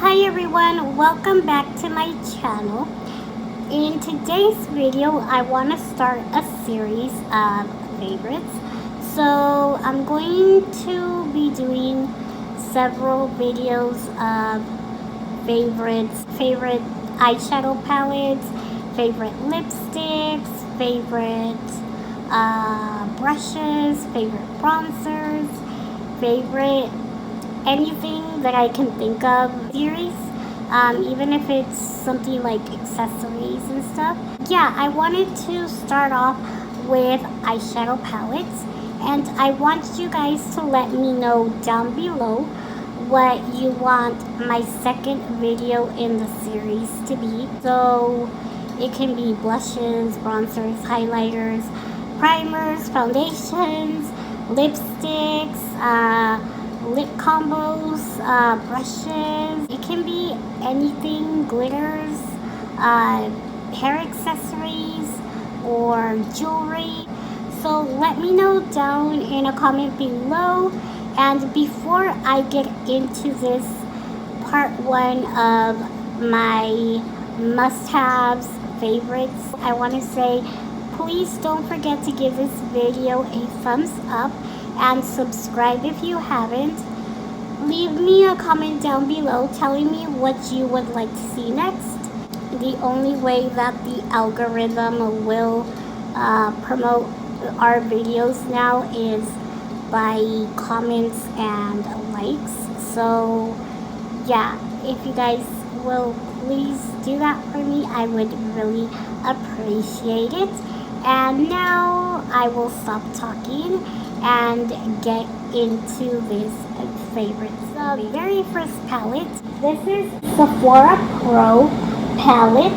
Hi everyone, welcome back to my channel. In today's video, I want to start a series of favorites. So I'm going to be doing several videos of favorites, favorite eyeshadow palettes, favorite lipsticks, favorite brushes, favorite bronzers, favorite anything that I can think of series, even if it's something like accessories and stuff. Yeah, I wanted to start off with eyeshadow palettes, and I want you guys to let me know down below what you want my second video in the series to be. So it can be blushes, bronzers, highlighters, primers, foundations, lipsticks, lip combos, brushes. It can be anything, glitters, hair accessories, or jewelry. So let me know down in a comment below. And before I get into this part one of my must-haves, favorites, I want to say please don't forget to give this video a thumbs up and subscribe if you haven't. Leave me a comment down below telling me what you would like to see next. The only way that the algorithm will promote our videos now is by comments and likes. So yeah, if you guys will please do that for me, I would really appreciate it. And now I will stop talking and get into this favorite. So the very first palette, this is Sephora Pro palette,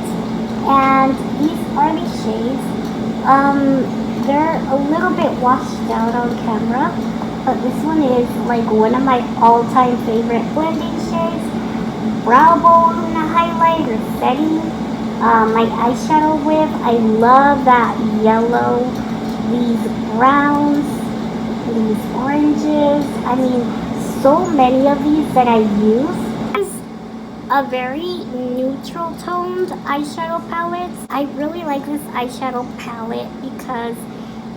and these are the shades. They're a little bit washed out on camera, but this one is like one of my all-time favorite blending shades. Brow bone highlight or setting. My eyeshadow with, I love that yellow, these browns, these oranges. I mean, so many of these that I use. It's a very neutral toned eyeshadow palette. I really like this eyeshadow palette because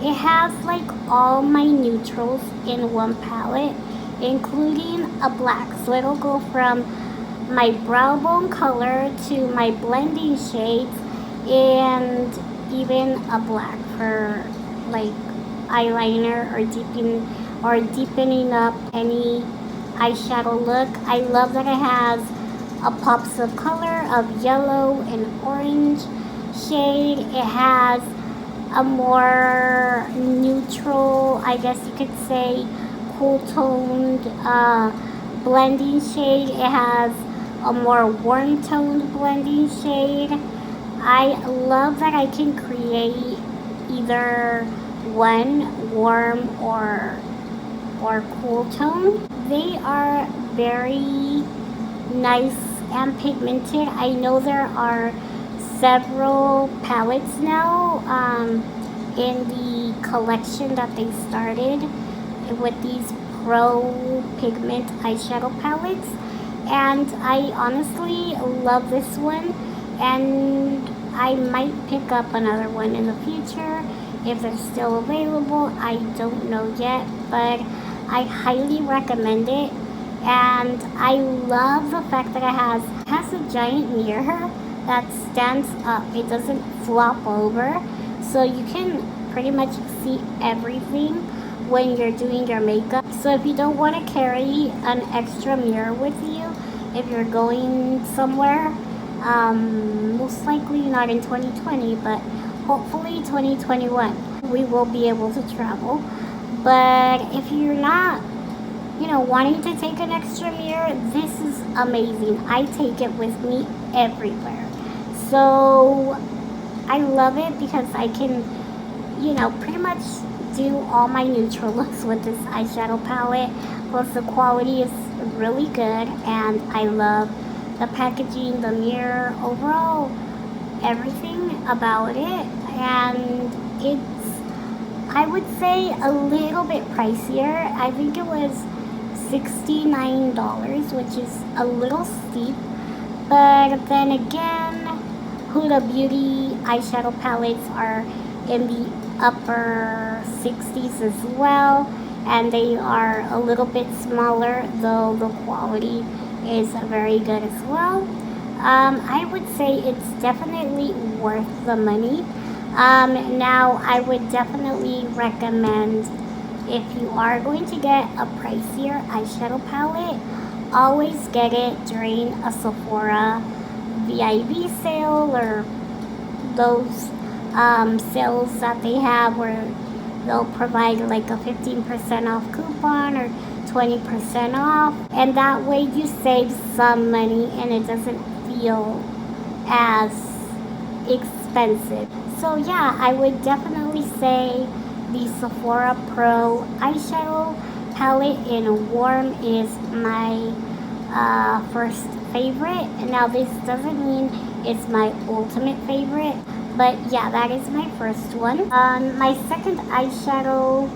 it has like all my neutrals in one palette, including a black. So it'll go from my brow bone color to my blending shades, and even a black for like eyeliner or deepening up any eyeshadow look. I love that it has a pops of color of yellow and orange shade. It has a more neutral, I guess you could say, cool toned blending shade. It has a more warm toned blending shade. I love that I can create either one warm or cool tone. They are very nice and pigmented. I know there are several palettes now in the collection that they started with these pro pigment eyeshadow palettes, and I honestly love this one, and I might pick up another one in the future if they're still available. I don't know yet, but I highly recommend it. And I love the fact that it has a giant mirror that stands up. It doesn't flop over, so you can pretty much see everything when you're doing your makeup. So if you don't want to carry an extra mirror with you, if you're going somewhere, most likely not in 2020, but hopefully 2021, we will be able to travel. But if you're not, wanting to take an extra mirror, this is amazing. I take it with me everywhere. So I love it because I can, pretty much do all my neutral looks with this eyeshadow palette. Plus the quality is really good, and I love the packaging, the mirror, overall everything about it. And it's, I would say, a little bit pricier. I think it was $69, which is a little steep. But then again, Huda Beauty eyeshadow palettes are in the upper 60s as well, and they are a little bit smaller, though the quality is very good as well. I would say it's definitely worth the money. Now, I would definitely recommend, if you are going to get a pricier eyeshadow palette, always get it during a Sephora VIB sale, or those sales that they have where they'll provide like a 15% off coupon or 20% off, and that way you save some money and it doesn't feel as expensive. So yeah, I would definitely say the Sephora Pro eyeshadow palette in warm is my first favorite. Now, this doesn't mean it's my ultimate favorite, but yeah, that is my first one. My second eyeshadow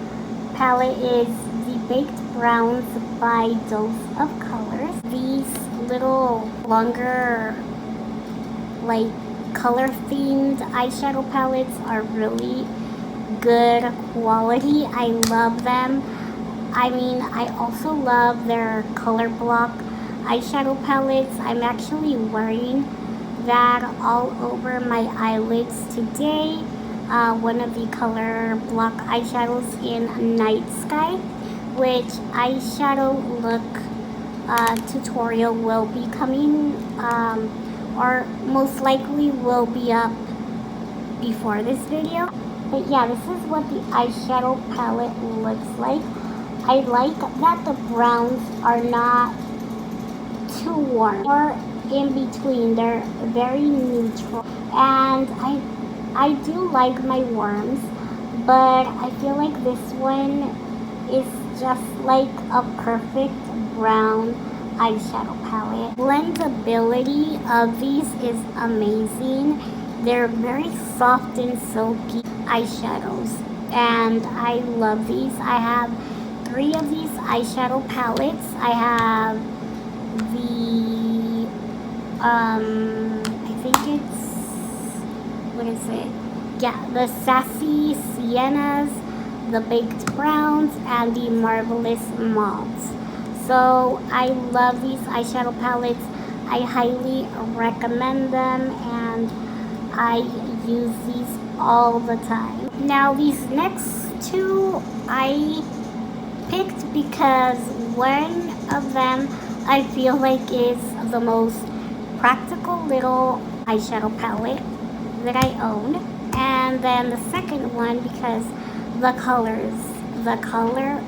palette is the Baked Browns by Dose of Colors. These little longer, like, color themed eyeshadow palettes are really good quality. I love them. I mean, I also love their color block eyeshadow palettes. I'm actually wearing that all over my eyelids today. One of the color block eyeshadows in Night Sky, which eyeshadow look tutorial will be coming, or most likely will be up before this video. But yeah, this is what the eyeshadow palette looks like. I like that the browns are not too warm or in between. They're very neutral, and I do like my warms, but I feel like this one is just like a perfect brown eyeshadow palette. Blendability of these is amazing. They're very soft and silky eyeshadows, and I love these. I have 3 of these eyeshadow palettes. I have the I think it's, what is it? Yeah, the Sassy Siennas, the Baked Browns, and the Marvelous Mauves. So I love these eyeshadow palettes. I highly recommend them, and I use these all the time. Now, these next 2 I picked because one of them I feel like is the most practical little eyeshadow palette that I own, and then the second one because the color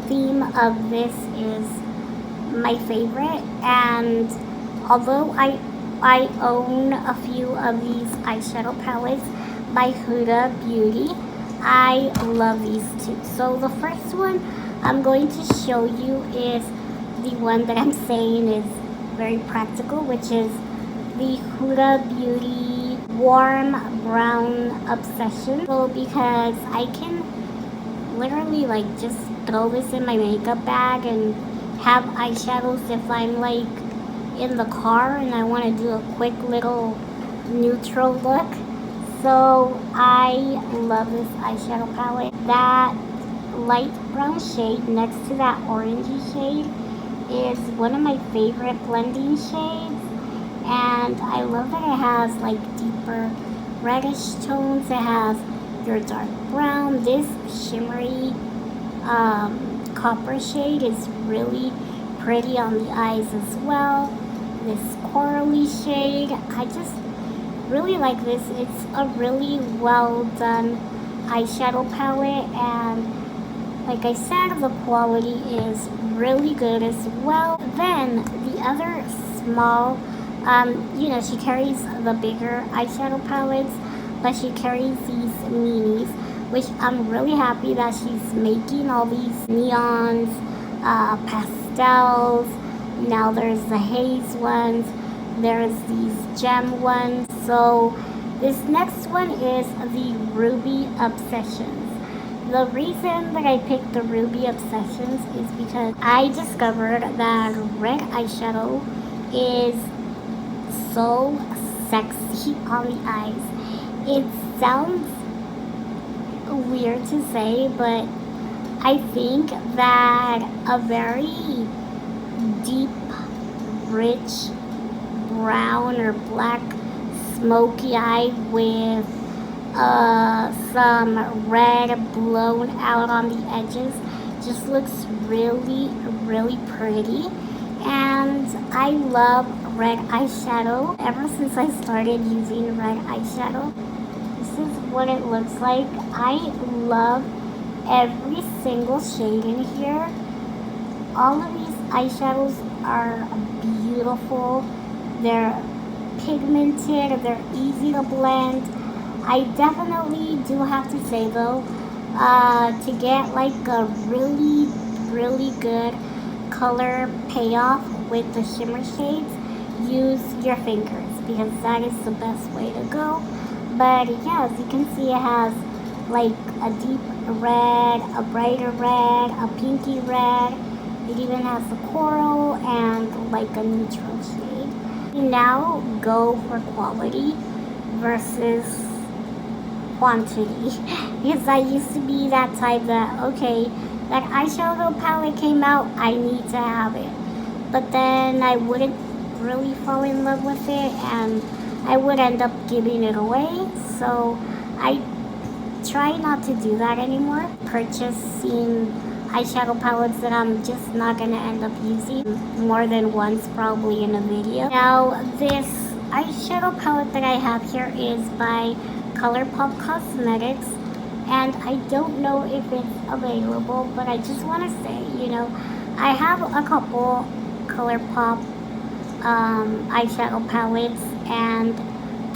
theme of this is my favorite. And although I own a few of these eyeshadow palettes by Huda Beauty, I love these too. So the first one I'm going to show you is the one that I'm saying is very practical, which is the Huda Beauty Warm Brown Obsession. So because I can literally like just throw this in my makeup bag and have eyeshadows if I'm like in the car and I want to do a quick little neutral look. So I love this eyeshadow palette. That light brown shade next to that orangey shade is one of my favorite blending shades, and I love that it has like deeper reddish tones. It has your dark brown. This shimmery copper shade is really pretty on the eyes as well. This corally shade, I just really like this. It's a really well done eyeshadow palette, and like I said, the quality is really good as well. Then the other small, she carries the bigger eyeshadow palettes, but she carries these minis, which I'm really happy that she's making all these neons, pastels. Now there's the haze ones, there's these gem ones. So this next one is the Ruby Obsessions. The reason that I picked the Ruby Obsessions is because I discovered that red eyeshadow is so sexy on the eyes. It sounds weird to say, but I think that a very deep, rich brown or black smoky eye with some red blown out on the edges just looks really, really pretty. And I love red eyeshadow. Ever since I started using red eyeshadow, this is what it looks like. I love every single shade in here. All of these eyeshadows are beautiful. They're pigmented, they're easy to blend. I definitely do have to say though, to get like a really, really good color payoff with the shimmer shades, use your fingers because that is the best way to go. But yeah, as you can see, it has like a deep red, a brighter red, a pinky red. It even has the coral and like a neutral shade. Now go for quality versus quantity. Because I used to be that type that, okay, that eyeshadow palette came out, I need to have it. But then I wouldn't really fall in love with it and I would end up giving it away. So I try not to do that anymore. Purchasing eyeshadow palettes that I'm just not going to end up using more than once probably in a video. Now this eyeshadow palette that I have here is by Colourpop Cosmetics, and I don't know if it's available, but I just want to say, you know, I have a couple Colourpop eyeshadow palettes and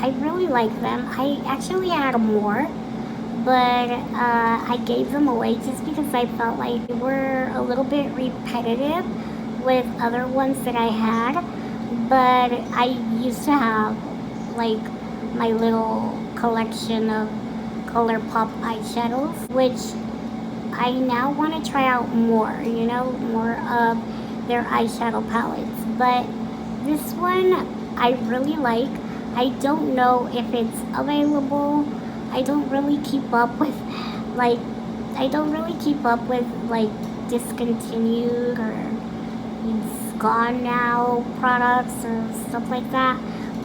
I really like them. I actually had more, but I gave them away just because I felt like they were a little bit repetitive with other ones that I had. But I used to have like my little collection of Colourpop eyeshadows, which I now want to try out more, you know, more of their eyeshadow palettes. But this one I really like. I don't know if it's available. I don't really keep up with like discontinued or it's gone now products or stuff like that.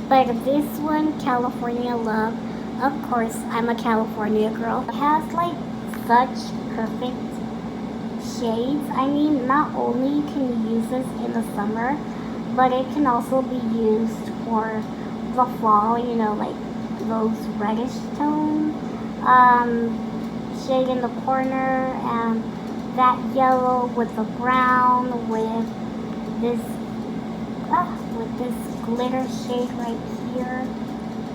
But this one, California Love, of course I'm a California girl. It has like such perfect shades. I mean, not only can you use this in the summer, but it can also be used for the fall, you know, like those reddish tone shade in the corner and that yellow with the brown with this glitter shade right here.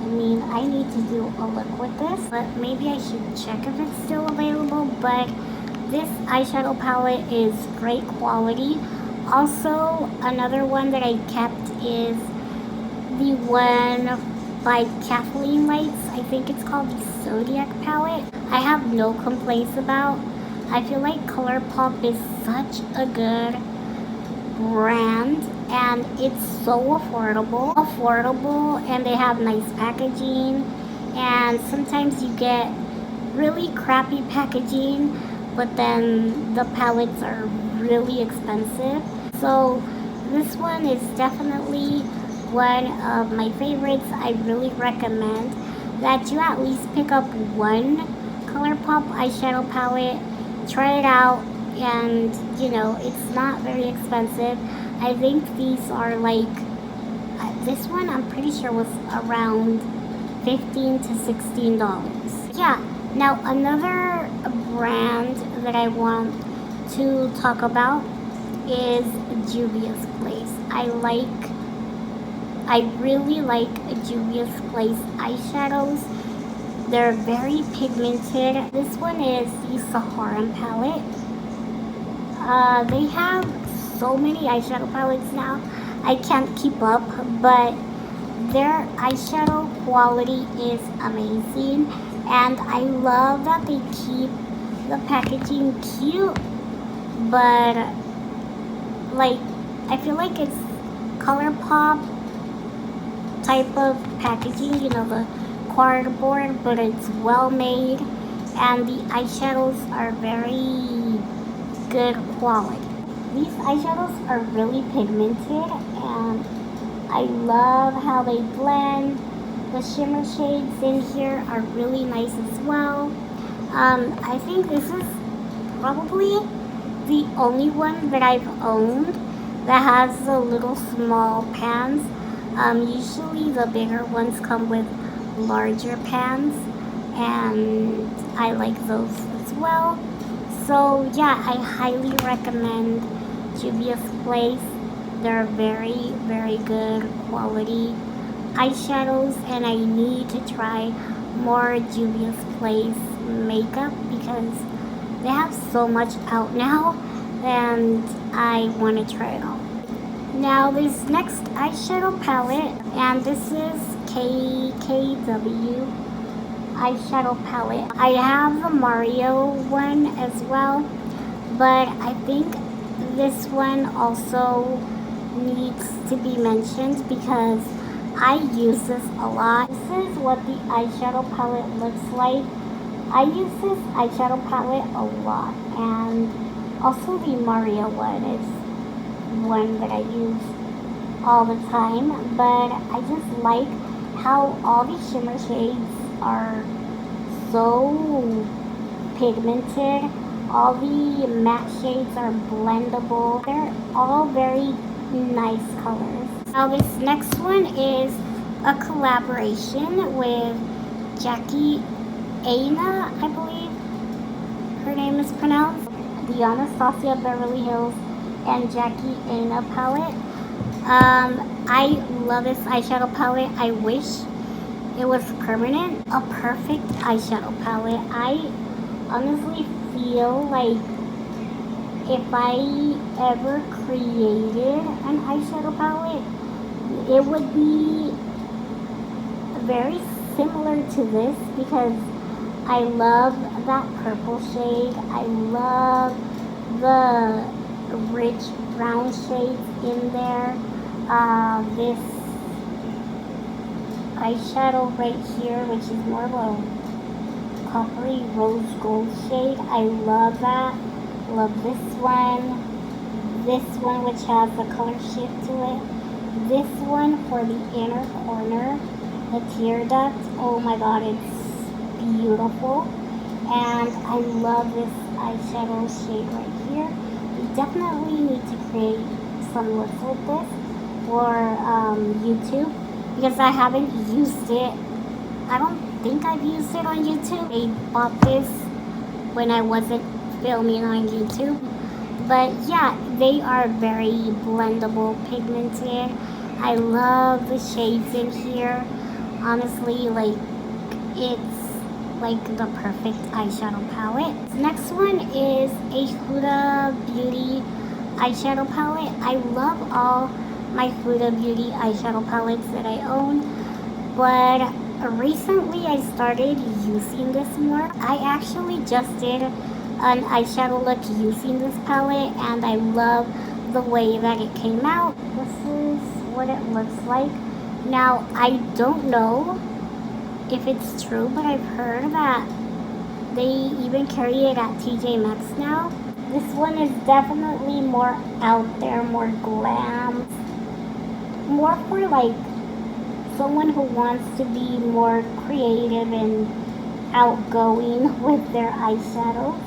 I mean, I need to do a look with this, but maybe I should check if it's still available. But this eyeshadow palette is great quality. Also, another one that I kept is the one by Kathleen Lights. I think it's called the Zodiac palette. I have no complaints about. I feel like Colourpop is such a good brand and it's so affordable, and they have nice packaging. And sometimes you get really crappy packaging, but then the palettes are really expensive. So this one is definitely one of my favorites. I really recommend that you at least pick up one Colourpop eyeshadow palette, try it out, and you know, it's not very expensive. I think these are like, this one I'm pretty sure was around $15 to $16. Yeah, now another brand that I want to talk about is Juvia's Place. I really like Juvia's Place eyeshadows. They're very pigmented. This one is the Sephora palette. They have so many eyeshadow palettes now. I can't keep up, but their eyeshadow quality is amazing. And I love that they keep the packaging cute, but like I feel like it's Colourpop type of packaging, you know, the cardboard, but it's well made, and the eyeshadows are very good quality. These eyeshadows are really pigmented, and I love how they blend. The shimmer shades in here are really nice as well. I think this is probably the only one that I've owned that has the little small pans. Usually the bigger ones come with larger pans, and I like those as well. So yeah, I highly recommend Juvia's Place. They're very, very good quality eyeshadows, and I need to try more Juvia's Place makeup because they have so much out now, and I want to try it all. Now this next eyeshadow palette, and this is KKW Eyeshadow palette. I have the Mario one as well, but I think this one also needs to be mentioned because I use this a lot. This is what the eyeshadow palette looks like. I use this eyeshadow palette a lot, and also the Mario one is one that I use all the time, but I just like how all these shimmer shades are so pigmented. All the matte shades are blendable. They're all very nice colors. Now this next one is a collaboration with Jackie Aina, I believe her name is pronounced. The Anastasia Beverly Hills and Jackie Aina palette. I love this eyeshadow palette. I wish it was permanent. A perfect eyeshadow palette. I honestly feel like if I ever created an eyeshadow palette, it would be very similar to this because I love that purple shade. I love the rich brown shades in there. This eyeshadow right here, which is more of a coppery rose gold shade. I love that. Love this one which has the color shift to it. This one for the inner corner, the tear duct. Oh my god, it's beautiful. And I love this eyeshadow shade right here. You definitely need to create some looks with this for YouTube because I haven't used it. I don't think I've used it on YouTube. I bought this when I wasn't filming on YouTube. But yeah, they are very blendable, pigmented. I love the shades in here. Honestly, like, it's like the perfect eyeshadow palette. Next one is a Huda Beauty eyeshadow palette. I love all my Huda Beauty eyeshadow palettes that I own, but recently I started using this more. I actually just did an eyeshadow look using this palette, and I love the way that it came out. This is what it looks like. Now, I don't know if it's true, but I've heard that they even carry it at TJ Maxx now. This one is definitely more out there, more glam, more for like someone who wants to be more creative and outgoing with their eyeshadows.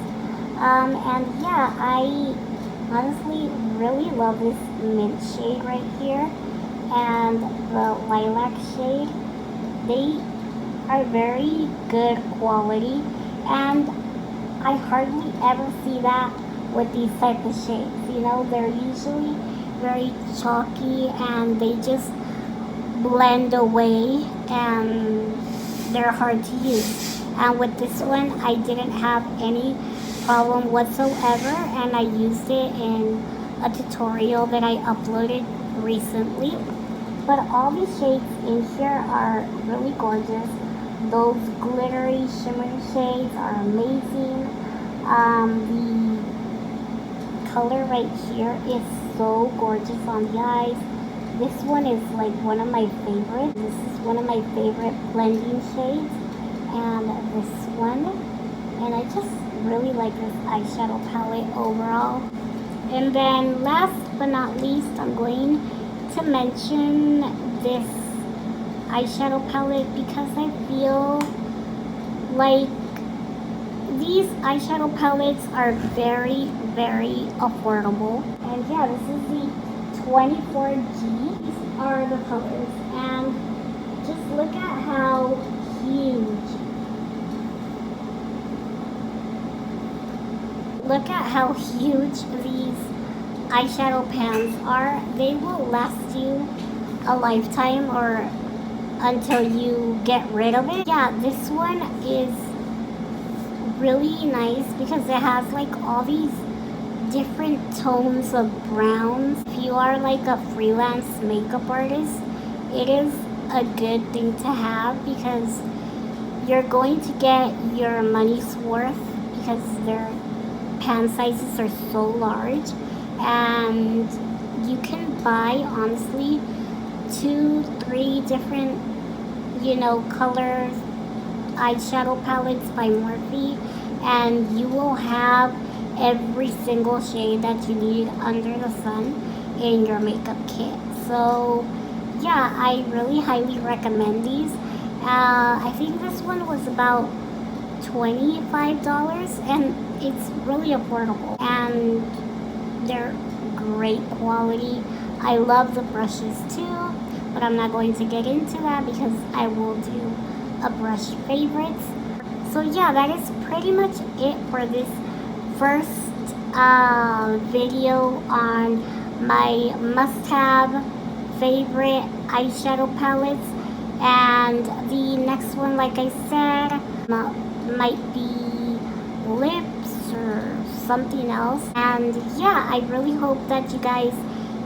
And yeah, I honestly really love this mint shade right here and the lilac shade. They are very good quality, and I hardly ever see that with these type of shades. You know, they're usually very chalky and they just blend away and they're hard to use. And with this one, I didn't have any problem whatsoever, and I used it in a tutorial that I uploaded recently. But all these shades in here are really gorgeous. Those glittery shimmery shades are amazing. The color right here is so gorgeous on the eyes. This one is like one of my favorites. This is one of my favorite blending shades. And this one. And I just really like this eyeshadow palette overall. And then last but not least, I'm going to mention this eyeshadow palette because I feel like these eyeshadow palettes are very, very affordable. And yeah, this is the 24G. These are the colors. And just look at how huge. Look at how huge these eyeshadow pans are. They will last you a lifetime or until you get rid of it. Yeah, this one is really nice because it has like all these different tones of browns. If you are like a freelance makeup artist, it is a good thing to have because you're going to get your money's worth because their pan sizes are so large, and you can buy honestly 2-3 different color eyeshadow palettes by Morphe, and you will have every single shade that you need under the sun in your makeup kit. So yeah, I really highly recommend these. I think this one was about $25 and it's really affordable, and they're great quality. I love the brushes too, but I'm not going to get into that because I will do a brush favorites. So yeah, that is pretty much it for this first video on my must-have favorite eyeshadow palettes. And the next one, like I said, might be lips or something else. And yeah, I really hope that you guys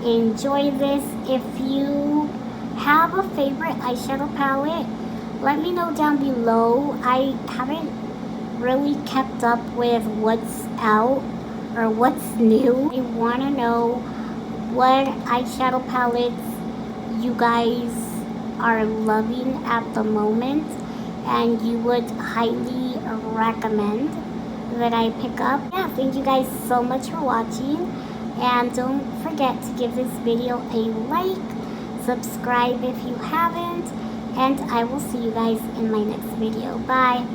enjoy this. If you have a favorite eyeshadow palette, let me know down below. I haven't really kept up with what's out or what's new. I want to know what eyeshadow palettes you guys are loving at the moment and you would highly recommend that I pick up. Yeah, thank you guys so much for watching, and don't forget to give this video a like, subscribe if you haven't, and I will see you guys in my next video. Bye.